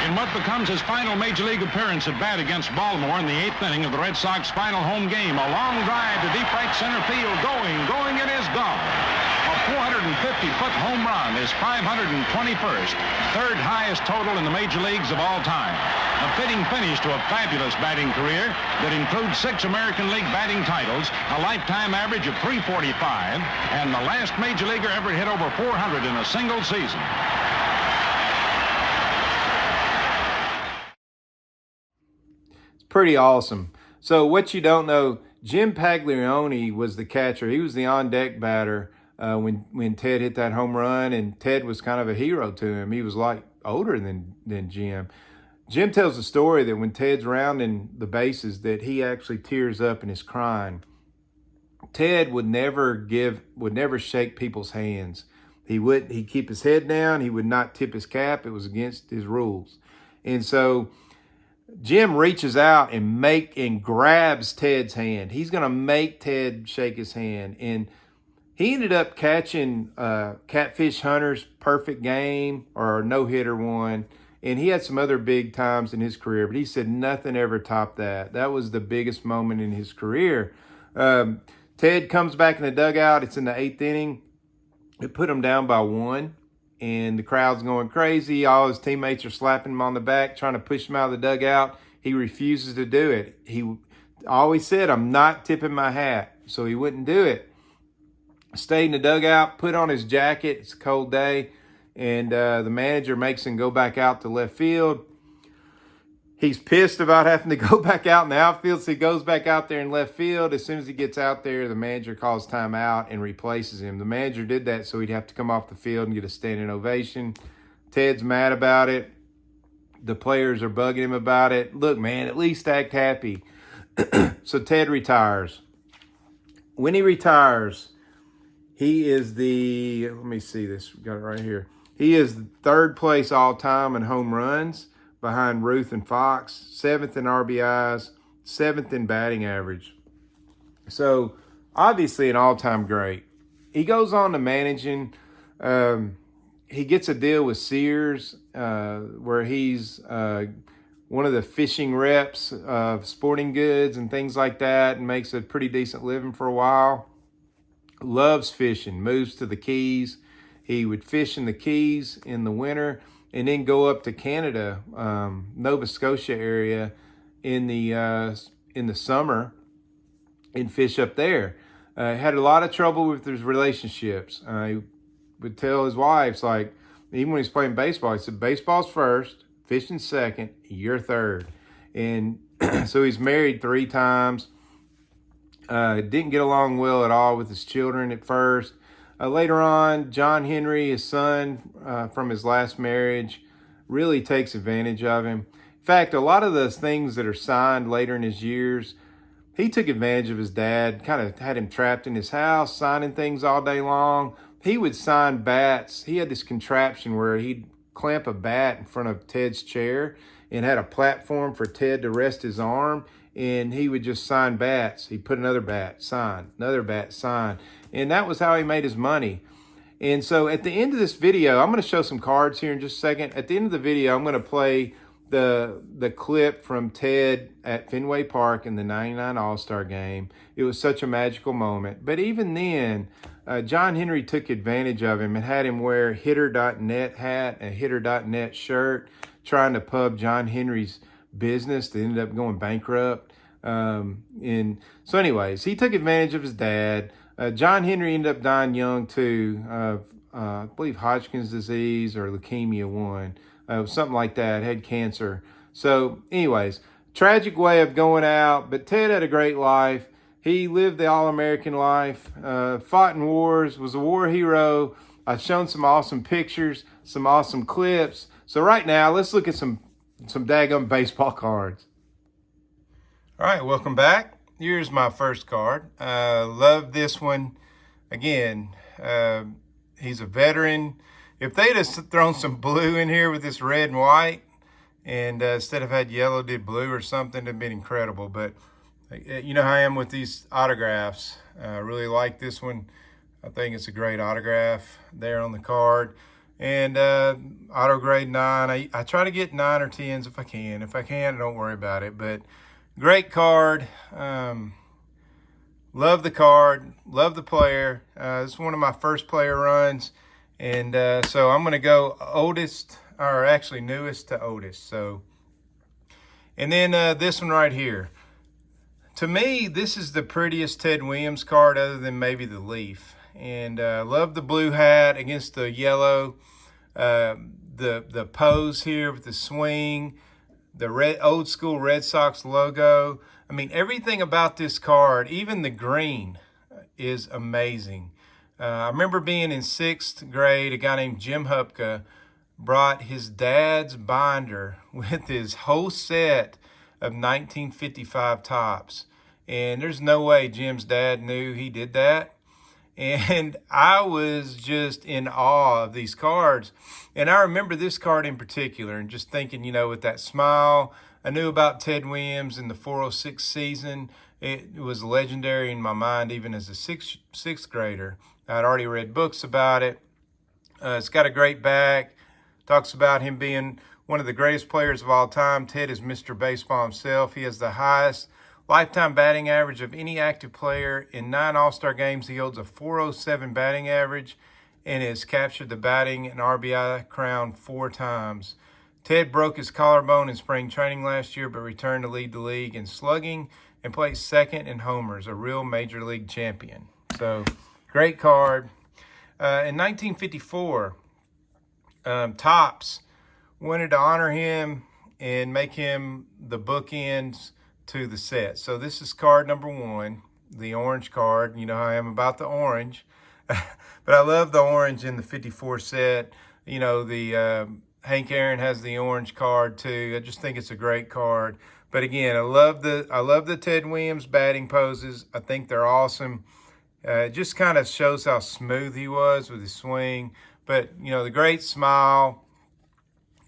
In what becomes his final major league appearance at bat against Baltimore in the 8th inning of the Red Sox final home game, a long drive to deep right center field, going, it is gone. A 450-foot home run, his 521st, third highest total in the major leagues of all time. A fitting finish to a fabulous batting career that includes 6 American League batting titles, a lifetime average of .345, and the last major leaguer ever hit over 400 in a single season. Pretty awesome. So what you don't know, Jim Paglione was the catcher. He was the on-deck batter when Ted hit that home run, and Ted was kind of a hero to him. He was like older than Jim. Jim tells the story that when Ted's rounding the bases that he actually tears up and is crying. Ted would never shake people's hands. He'd keep his head down. He would not tip his cap. It was against his rules. And so Jim reaches out and grabs Ted's hand. He's going to make Ted shake his hand. And he ended up catching Catfish Hunter's perfect game, or no-hitter one. And he had some other big times in his career, but he said nothing ever topped that. That was the biggest moment in his career. Ted comes back in the dugout. It's in the 8th inning. It put him down by 1. And the crowd's going crazy. All his teammates are slapping him on the back, trying to push him out of the dugout. He refuses to do it. He always said, "I'm not tipping my hat." So he wouldn't do it. Stayed in the dugout, put on his jacket. It's a cold day. And the manager makes him go back out to left field. He's pissed about having to go back out in the outfield, so he goes back out there in left field. As soon as he gets out there, the manager calls timeout and replaces him. The manager did that so he'd have to come off the field and get a standing ovation. Ted's mad about it. The players are bugging him about it. Look, man, at least act happy. So Ted retires. When he retires, he is let me see this, got it right here. He is the 3rd place all-time in home runs, behind Ruth and Fox, 7th in RBIs, 7th in batting average. So, obviously an all-time great. He goes on to managing. He gets a deal with Sears where he's one of the fishing reps of sporting goods and things like that, and makes a pretty decent living for a while. Loves fishing, moves to the Keys. He would fish in the Keys in the winter, and then go up to Canada, Nova Scotia area in the summer and fish up there. Had a lot of trouble with his relationships. He would tell his wives, like, even when he's playing baseball, he said, baseball's first, fishing second, you're third. And so he's married 3 times. Didn't get along well at all with his children at first. Later on, John Henry, his son from his last marriage, really takes advantage of him. In fact, a lot of those things that are signed later in his years, he took advantage of his dad, kind of had him trapped in his house, signing things all day long. He would sign bats. He had this contraption where he'd clamp a bat in front of Ted's chair and had a platform for Ted to rest his arm, and he would just sign bats. He'd put another bat, sign, another bat, sign. And that was how he made his money. And so at the end of this video, I'm going to show some cards here in just a second. At the end of the video, I'm going to play the clip from Ted at Fenway Park in the 99 All-Star Game. It was such a magical moment. But even then, John Henry took advantage of him and had him wear a hitter.net hat, a hitter.net shirt, trying to pub John Henry's business that ended up going bankrupt. And so anyways, he took advantage of his dad. John Henry ended up dying young too, I believe Hodgkin's disease or leukemia one, something like that, had cancer. So anyways, tragic way of going out, but Ted had a great life. He lived the all-American life, fought in wars, was a war hero. I've shown some awesome pictures, some awesome clips. So right now, let's look at some daggum baseball cards. All right, welcome back. Here's my first card. Love this one. Again, he's a veteran. If they'd have thrown some blue in here with this red and white, and instead of had yellow, did blue or something, it'd have been incredible. But you know how I am with these autographs. I really like this one. I think it's a great autograph there on the card. And auto grade 9. I try to get 9 or 10s if I can. If I can't, don't worry about it. But great card. Love the card. Love the player. This is one of my first player runs. And so I'm going to go oldest, or actually newest to oldest. So, and then this one right here. To me, this is the prettiest Ted Williams card other than maybe the Leaf. And love the blue hat against the yellow. The pose here with the swing, the old school Red Sox logo. I mean, everything about this card, even the green, is amazing. I remember being in 6th grade, a guy named Jim Hupka brought his dad's binder with his whole set of 1955 tops. And there's no way Jim's dad knew he did that. And I was just in awe of these cards. And I remember this card in particular and just thinking, you know, with that smile, I knew about Ted Williams in the 406 season. It was legendary in my mind, even as a sixth grader. I'd already read books about it. It's got a great back. Talks about him being one of the greatest players of all time. Ted is Mr. Baseball himself. He has the highest lifetime batting average of any active player. In 9 All-Star games, he holds a .407 batting average and has captured the batting and RBI crown 4 times. Ted broke his collarbone in spring training last year, but returned to lead the league in slugging and placed 2nd in homers, a real major league champion. So, great card. In 1954, Topps wanted to honor him and make him the bookends to the set. So this is card number 1, the orange card. You know how I am about the orange. But I love the orange in the 54 set. You know, the Hank Aaron has the orange card too. I just think it's a great card. But again, I love the Ted Williams batting poses. I think they're awesome. It just kind of shows how smooth he was with his swing. But, you know, the great smile.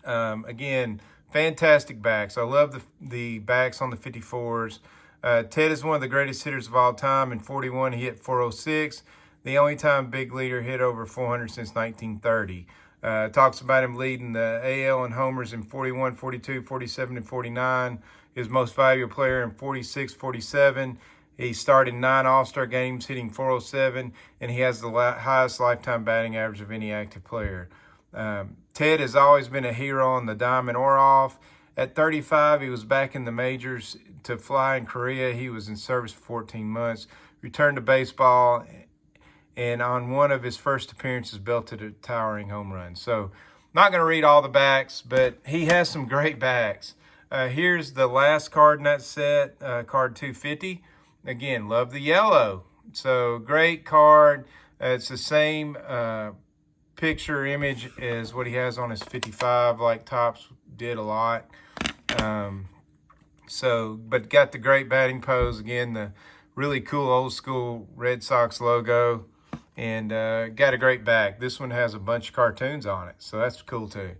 Again, fantastic backs. I love the backs on the 54s. Ted is one of the greatest hitters of all time. In 41, he hit .406. The only time big leader hit over 400 since 1930. Talks about him leading the AL in homers in 41, 42, 47, and 49. His most valuable player in 46, 47. He started 9 All-Star games hitting .407, and he has the highest lifetime batting average of any active player. Ted has always been a hero on the diamond or off. At 35, he was back in the majors to fly in Korea. He was in service for 14 months. returned to baseball, and on one of his first appearances belted a towering home run. So not going to read all the backs, but he has some great backs. Here's the last card in that set, card 250. Again, love the yellow. So great card. It's the same picture image as what he has on his 55, like Topps did a lot. But got the great batting pose. Again, the really cool old school Red Sox logo, and got a great back. This one has a bunch of cartoons on it, so that's cool too.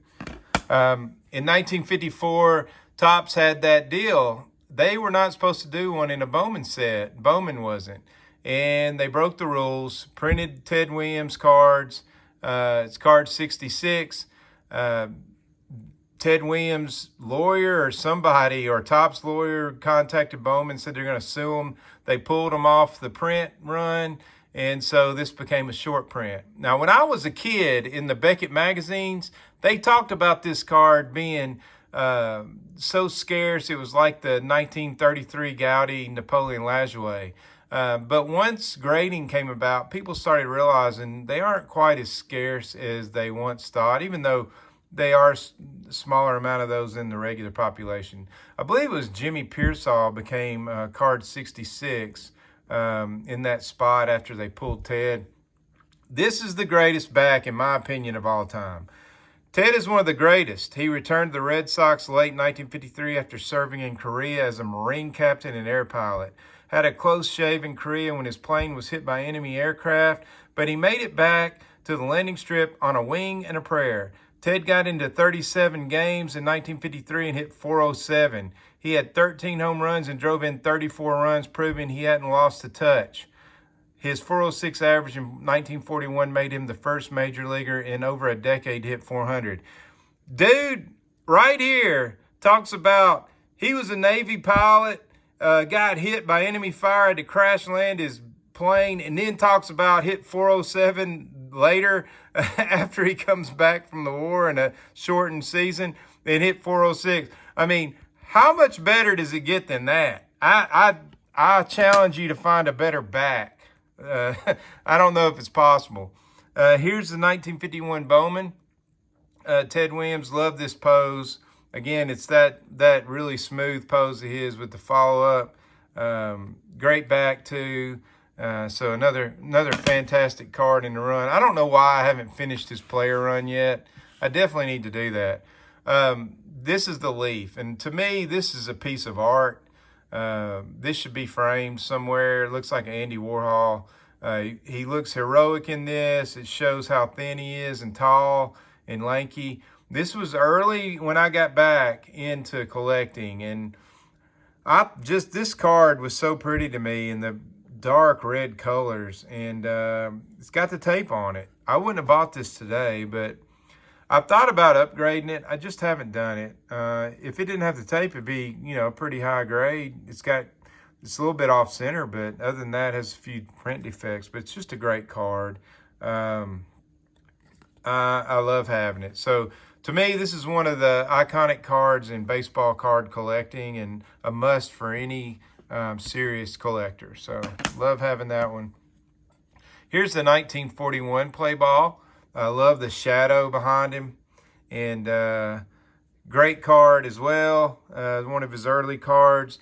In 1954, Topps had that deal. They were not supposed to do one in a Bowman set. Bowman wasn't. And they broke the rules, printed Ted Williams cards. It's card 66. Ted Williams' lawyer or somebody, or Topps' lawyer, contacted Bowman, said they're going to sue him. They pulled him off the print run, and so this became a short print. Now, when I was a kid in the Beckett magazines, they talked about this card being so scarce. It was like the 1933 Gaudy Napoleon Lajoie. But once grading came about, people started realizing they aren't quite as scarce as they once thought, even though they are a smaller amount of those in the regular population. I believe it was Jimmy Pearsall became card 66 in that spot after they pulled Ted. This is the greatest back, in my opinion, of all time. Ted is one of the greatest. He returned to the Red Sox late 1953 after serving in Korea as a Marine captain and air pilot. Had a close shave in Korea when his plane was hit by enemy aircraft, but he made it back to the landing strip on a wing and a prayer. Ted got into 37 games in 1953 and hit 407. He had 13 home runs and drove in 34 runs, proving he hadn't lost a touch. His 406 average in 1941 made him the first major leaguer in over a decade to hit 400. Dude, right here, talks about he was a Navy pilot, got hit by enemy fire, had to crash land his plane, and then talks about hit 407 later after he comes back from the war in a shortened season and hit 406. I mean, how much better does it get than that? I challenge you to find a better back. I don't know if it's possible. Here's the 1951 Bowman. Ted Williams loved this pose. Again, it's that really smooth pose of his with the follow-up. Great back, too. So another fantastic card in the run. I don't know why I haven't finished his player run yet. I definitely need to do that. This is the leaf, and to me, this is a piece of art. This should be framed somewhere. It looks like Andy Warhol. He looks heroic in this. It shows how thin he is and tall and lanky. This was early when I got back into collecting, and this card was so pretty to me in the dark red colors, and it's got the tape on it. I wouldn't have bought this today, but I've thought about upgrading it. I just haven't done it. If it didn't have the tape, it'd be, a pretty high grade. It's a little bit off center, but other than that, it has a few print defects, but it's just a great card. I love having it. So to me, this is one of the iconic cards in baseball card collecting and a must for any serious collector. So love having that one. Here's the 1941 play ball. I love the shadow behind him, and great card as well. One of his early cards.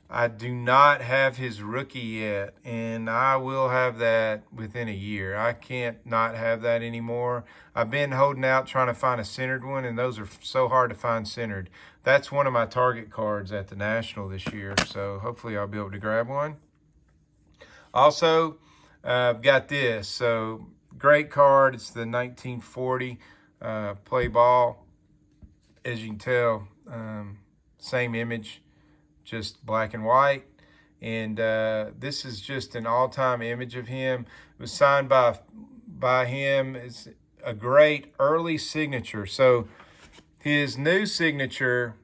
I do not have his rookie yet, and I will have that within a year. I can't not have that anymore. I've been holding out trying to find a centered one, and those are so hard to find centered. That's one of my target cards at the National this year, so hopefully I'll be able to grab one. Also, I've got this. So great card. It's the 1940 play ball. As you can tell, same image, just black and white. And this is just an all-time image of him. It was signed by him. It's a great early signature. So his new signature,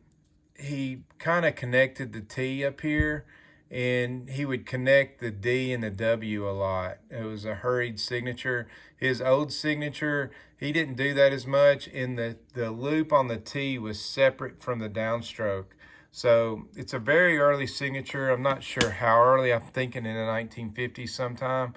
he kind of connected the T up here, and he would connect the D and the W a lot. It was a hurried signature. His old signature, he didn't do that as much, and the loop on the T was separate from the downstroke. So it's a very early signature. I'm not sure how early. I'm thinking in the 1950s sometime.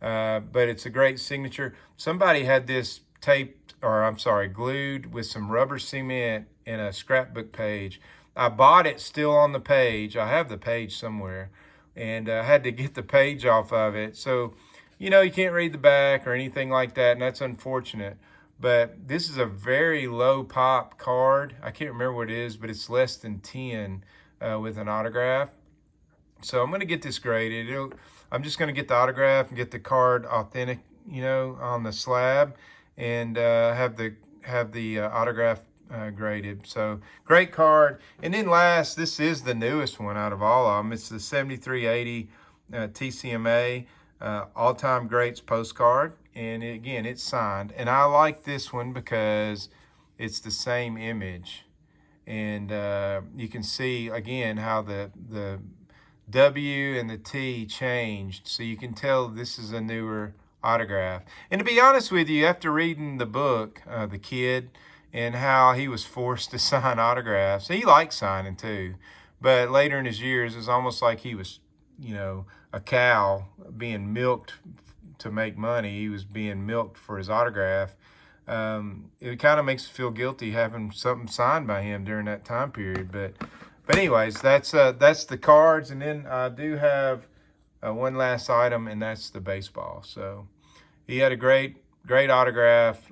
But it's a great signature. Somebody had this glued with some rubber cement in a scrapbook page. I bought it still on the page. I have the page somewhere, and I had to get the page off of it. So, you can't read the back or anything like that, and that's unfortunate. But this is a very low pop card. I can't remember what it is, but it's less than 10 with an autograph. So I'm going to get this graded. I'm just going to get the autograph and get the card authentic, on the slab, and have the autograph graded. So great card. And then last, this is the newest one out of all of them. It's the 7380 TCMA all-time greats postcard. And again, it's signed. And I like this one because it's the same image. And you can see, again, how the W and the T changed. So you can tell this is a newer autograph. And to be honest with you, after reading the book, The Kid, and how he was forced to sign autographs, he liked signing too. But later in his years, it was almost like he was, a cow being milked to make money. He was being milked for his autograph. It kind of makes you feel guilty having something signed by him during that time period. But anyways, that's the cards. And then I do have one last item, and that's the baseball. So he had a great autograph,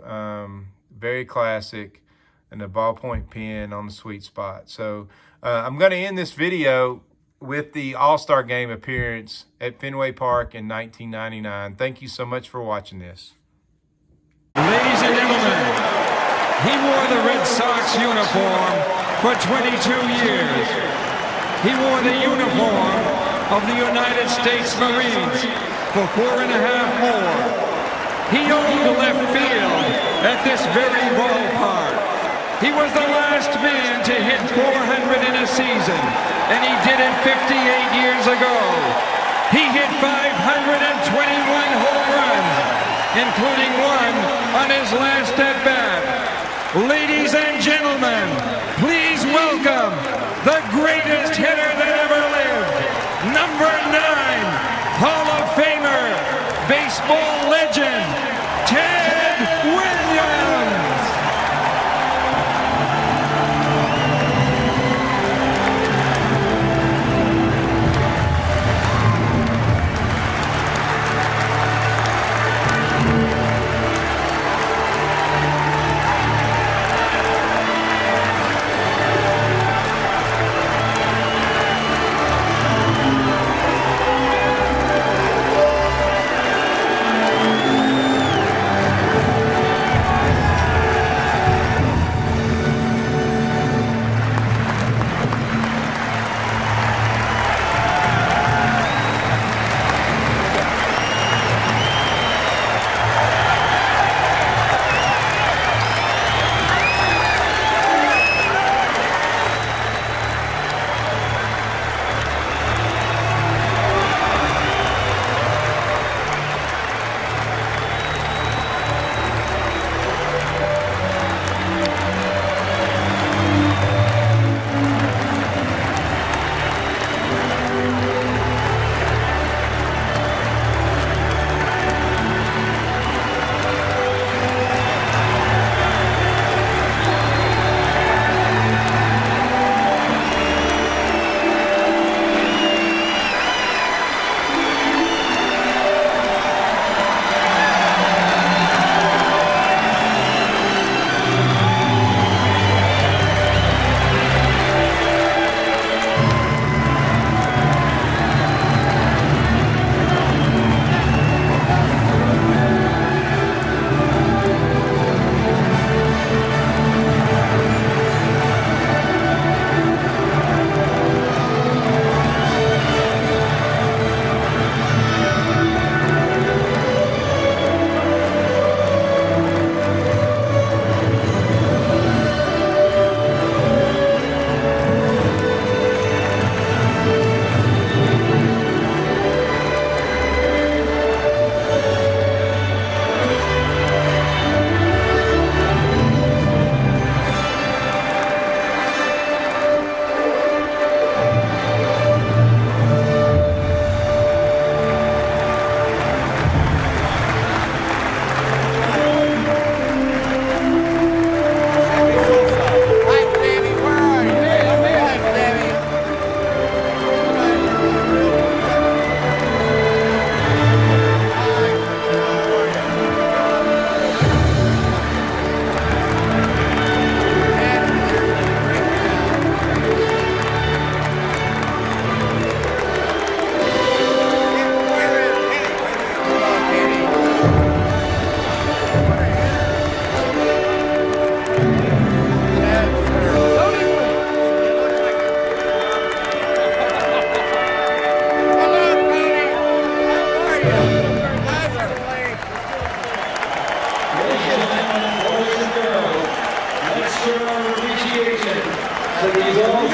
very classic, and a ballpoint pen on the sweet spot. So I'm going to end this video with the All-Star Game appearance at Fenway Park in 1999. Thank you so much for watching this. Ladies and gentlemen, he wore the Red Sox uniform for 22 years. He wore the uniform of the United States Marines for 4.5 more. He owned left field at this very ballpark. He was the last man to hit 400 in a season, and he did it 58 years ago. He hit 521 home runs, including one on his last at-bat. Ladies and gentlemen, please welcome the greatest hitter that ever lived, number 9, Hall of Famer, baseball legend, Ted Williams.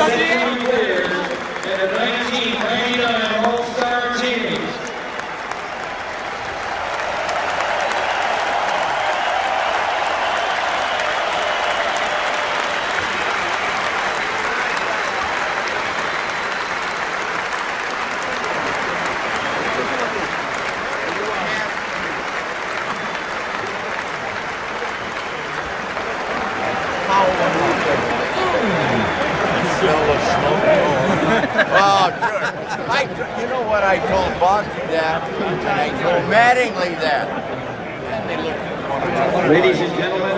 72 players and the 1999 All-Star teams. Oh, sure. You know what I told Boston that, and I told Mattingly that. And they looked. Ladies and gentlemen,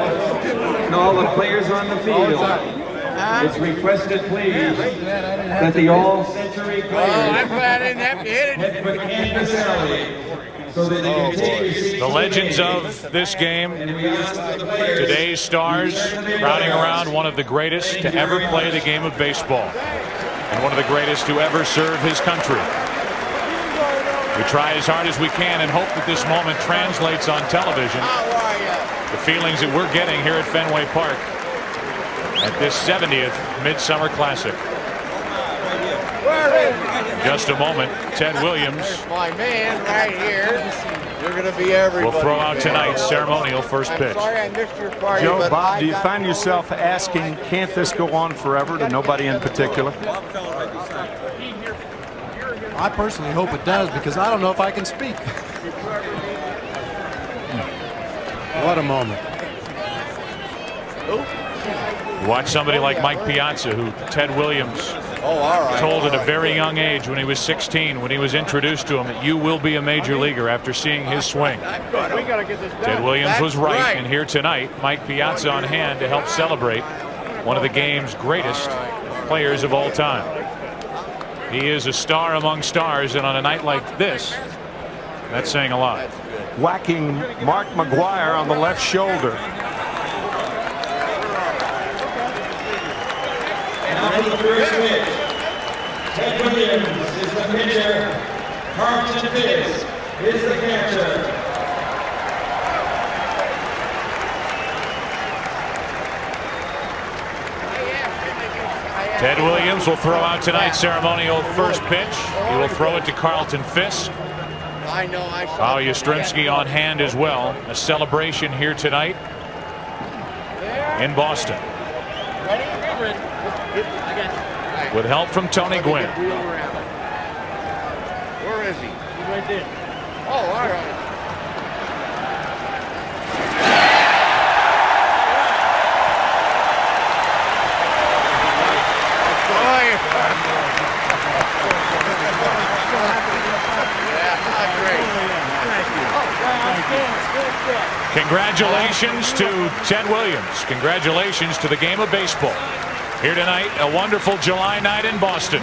and all the players on the field, it's requested, please, that the all-century players I'm glad I didn't have to hit it. head for Kansas Alley so that they can take your seats. The legends of this game, today's stars, crowding around one of the greatest to ever play the game of baseball, and one of the greatest to ever serve his country. We try as hard as we can and hope that this moment translates on television. The feelings that we're getting here at Fenway Park at this 70th Midsummer Classic. In just a moment, Ted Williams My man right here. You're going to be everybody. will throw out tonight's ceremonial first pitch. Sorry I missed your party, Joe, but Bob, do you find yourself asking, can't this go on forever, to nobody in particular? I personally hope it does, because I don't know if I can speak. What a moment. Watch somebody like Mike Piazza, who Ted Williams told at a very young age when he was 16, when he was introduced to him, that you will be a major leaguer after seeing his swing. Ted Williams was right, and here tonight, Mike Piazza on hand to help celebrate one of the game's greatest players of all time. He is a star among stars, and on a night like this, that's saying a lot. Whacking Mark McGuire on the left shoulder. On the first pitch, Ted Williams is the pitcher. Carlton Fisk is the catcher. Ted Williams will throw out tonight's ceremonial first pitch. He will throw it to Carlton Fisk. I know I saw Yastrzemski on hand as well. A celebration here tonight in Boston. With help from Tony Gwynn. Where is he? He's right there. Oh, all right. Congratulations to Ted Williams. Congratulations to the game of baseball. Here tonight, a wonderful July night in Boston.